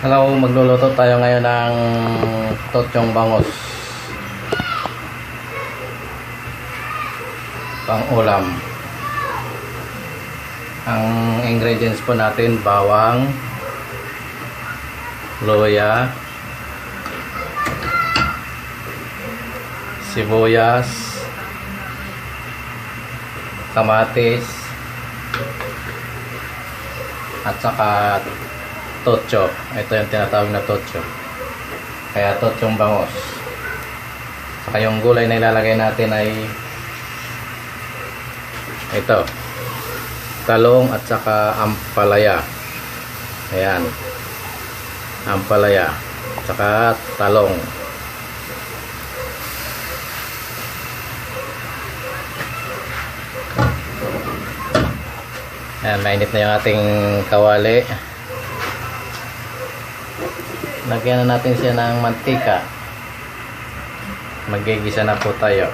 Hello, magluluto tayo ngayon ng totyong bangus pang ulam. Ang ingredients po natin: bawang, luya, sibuyas, kamatis, at saka totyo. Ito yung tinatawag na totyo, kaya totyong bangus. Saka yung gulay na ilalagay natin ay ito, talong at saka ampalaya. Ayan, ampalaya at saka talong. Ayan, mainit na yung ating kawali. Lagyan na natin siya ng mantika. Magigisa na po tayo.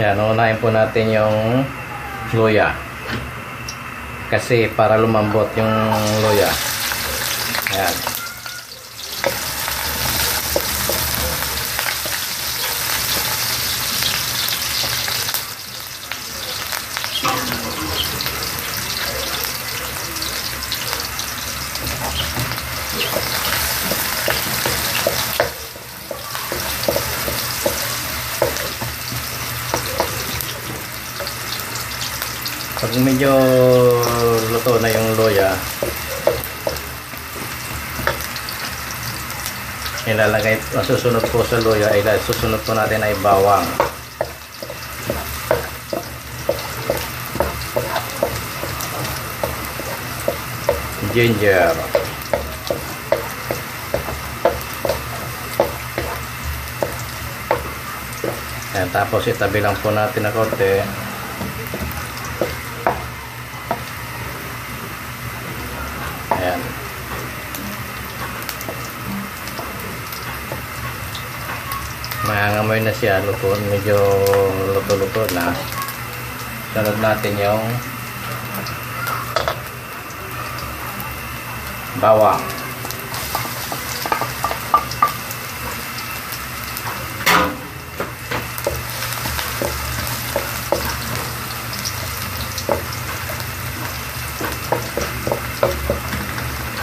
Yan, unahin po natin yung luya. Kasi para lumambot yung luya. Yan. Pag medyo luto na yung luya, ilalagay, susunod po sa luya, susunod po natin ay bawang, ginger, and tapos itabi lang po natin na konti. Ayan. Maangamoy na siya, luto, medyo luto-luto na. Sunod natin yung bawang.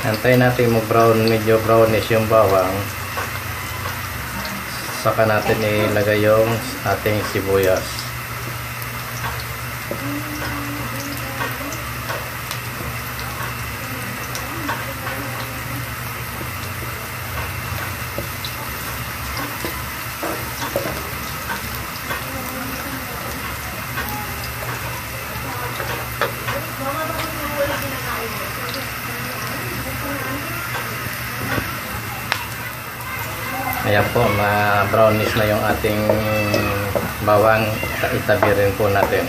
Antayin natin mag-brown, medyo brownish yung bawang. Saka natin ilagay yung ating sibuyas. Ayan po, ma-brownish na yung ating bawang. Itabi rin po natin.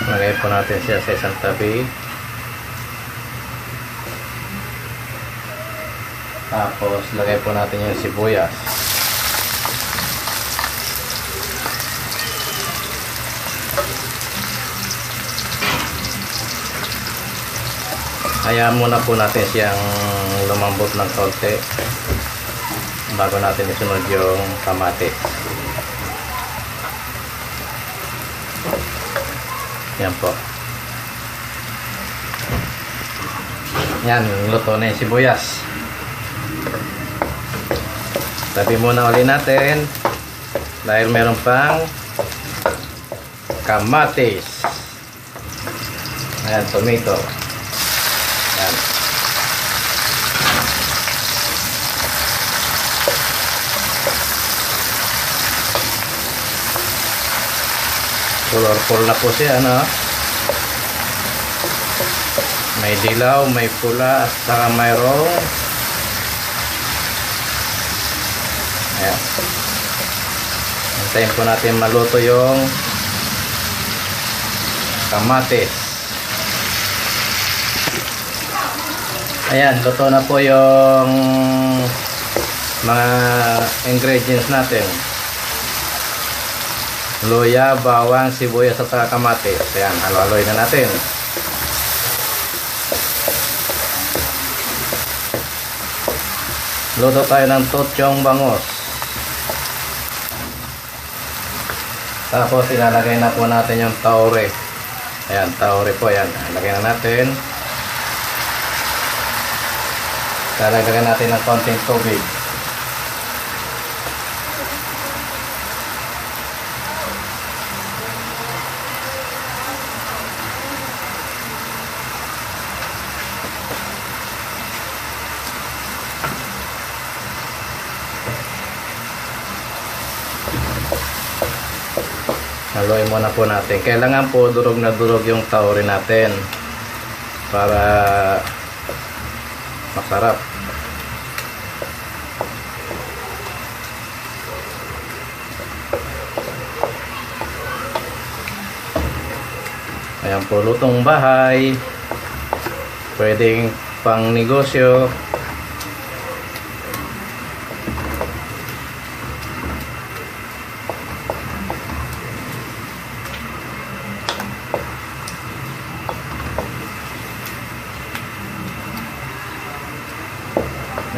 Lagay po natin siya sa isang tabi. Tapos lagay po natin yung sibuyas. Hayaan muna po natin siyang lumambot ng kaunti bago natin isunod yung kamatis. Yan po. Yan, luto na yung sibuyas. Tabi muna ulit natin dahil meron pang kamatis. Ayan, tomato. Ayan. Colorful na po siya, no? May dilaw, may pula, at saka mayroong Hintayin po natin maluto yung kamatis. Ayan, luto na po yung mga ingredients natin. Luya, bawang, sibuyas at kamatis. Ayan, halo-haloy na natin. Luto tayo ng totsyong bangus. Tapos ilalagay na po natin yung taure. Ayan, taure po. Ayan, ilagay na natin. Ilalagay natin ng konting tubig. Haluin muna po natin. Kailangan po durog na durog yung tauri natin para masarap. Ayan po, lutong bahay. Pwedeng pang negosyo.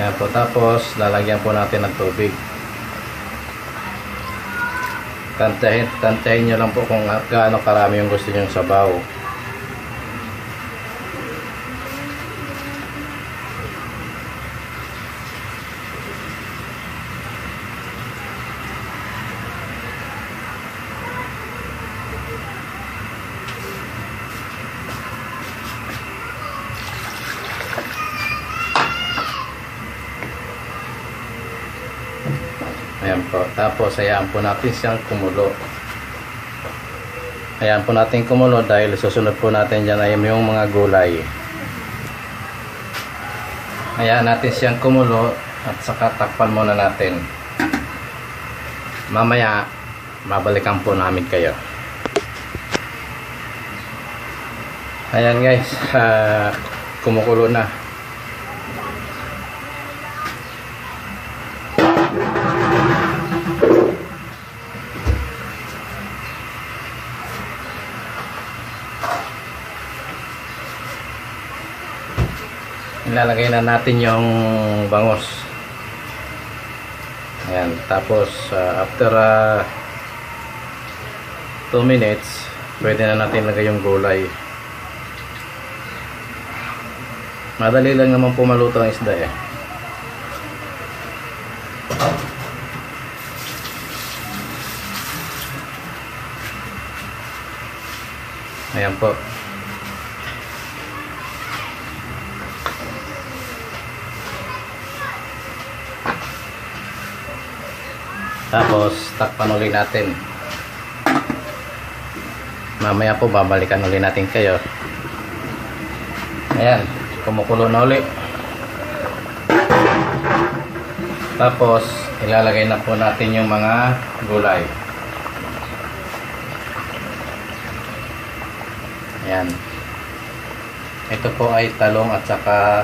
Ayan po, tapos lalagyan po natin ng tubig. Tantahin nyo lang po kung gaano karami yung gusto nyo sabaw. Ayan po. Tapos hayaan po natin siyang kumulo. Hayaan po natin kumulo dahil susunod po natin dyan ay yung mga gulay. Hayaan natin siyang kumulo at saka takpan muna natin. Mamaya babalikan po namin kayo. Ayan guys, kumukulo na. Ilalagay na natin yung bangus. Ayan, tapos after 2 minutes pwede na natin lagay yung gulay. Madali lang naman po maluto ang isda eh. Ayan po. Tapos takpan ulit natin. Mamaya po babalikan ulit natin kayo. Ayan, kumukulo na ulit. Tapos ilalagay na po natin yung mga gulay. Ayan. Ito po ay talong at saka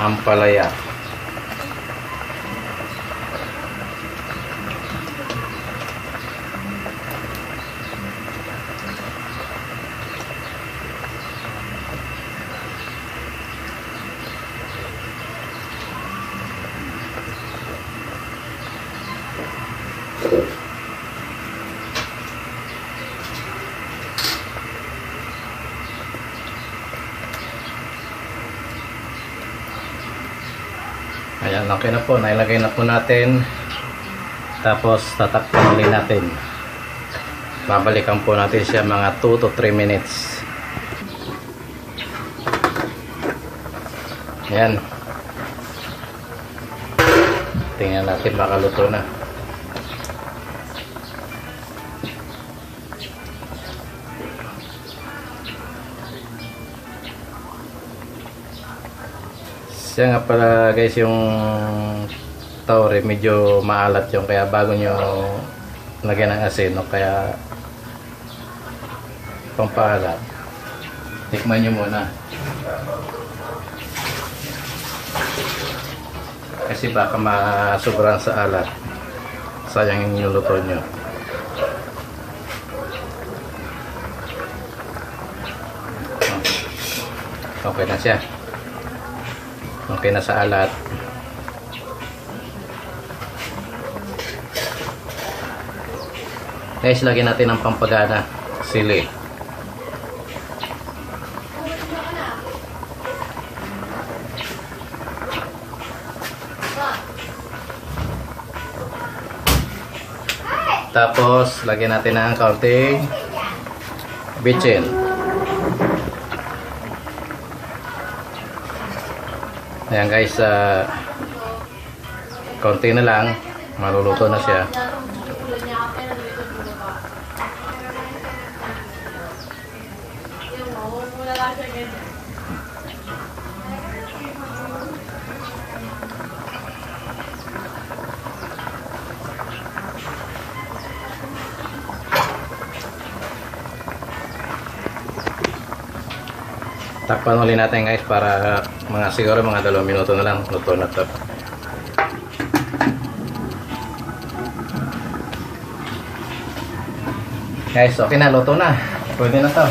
ampalaya. Ayan, okay na po. Nailagay na po natin. Tapos tatakpan ulit natin. Babalikan po natin siya mga 2 to 3 minutes. Ayan. Tingnan natin baka luto na. Siya nga pala guys, yung tauri medyo maalat yung, kaya bago nyo lagyan ng asin o kaya pampaalat, tikman nyo muna. Kasi baka masobrahan sa alat, sayang yung luto nyo. Okay na siya. Okay na sa alat. Guys, lagyan natin ng pampagana, sili. Tapos, lagyan natin ng kaunting bitchin. Ayan guys, konti na lang, maluluto na siya. Takpan ulit natin guys para siguro mga 2 minuto na lang luto na to. Guys, okay na, luto na. Pwede na to.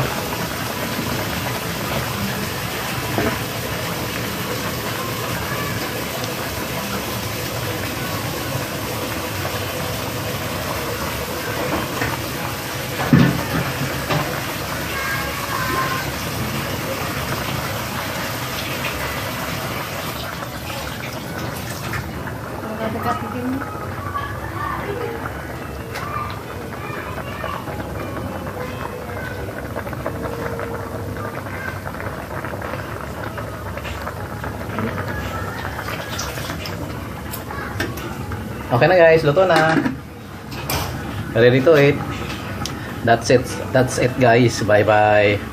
Okay na guys, luto na. Ready to eat. That's it guys. Bye bye.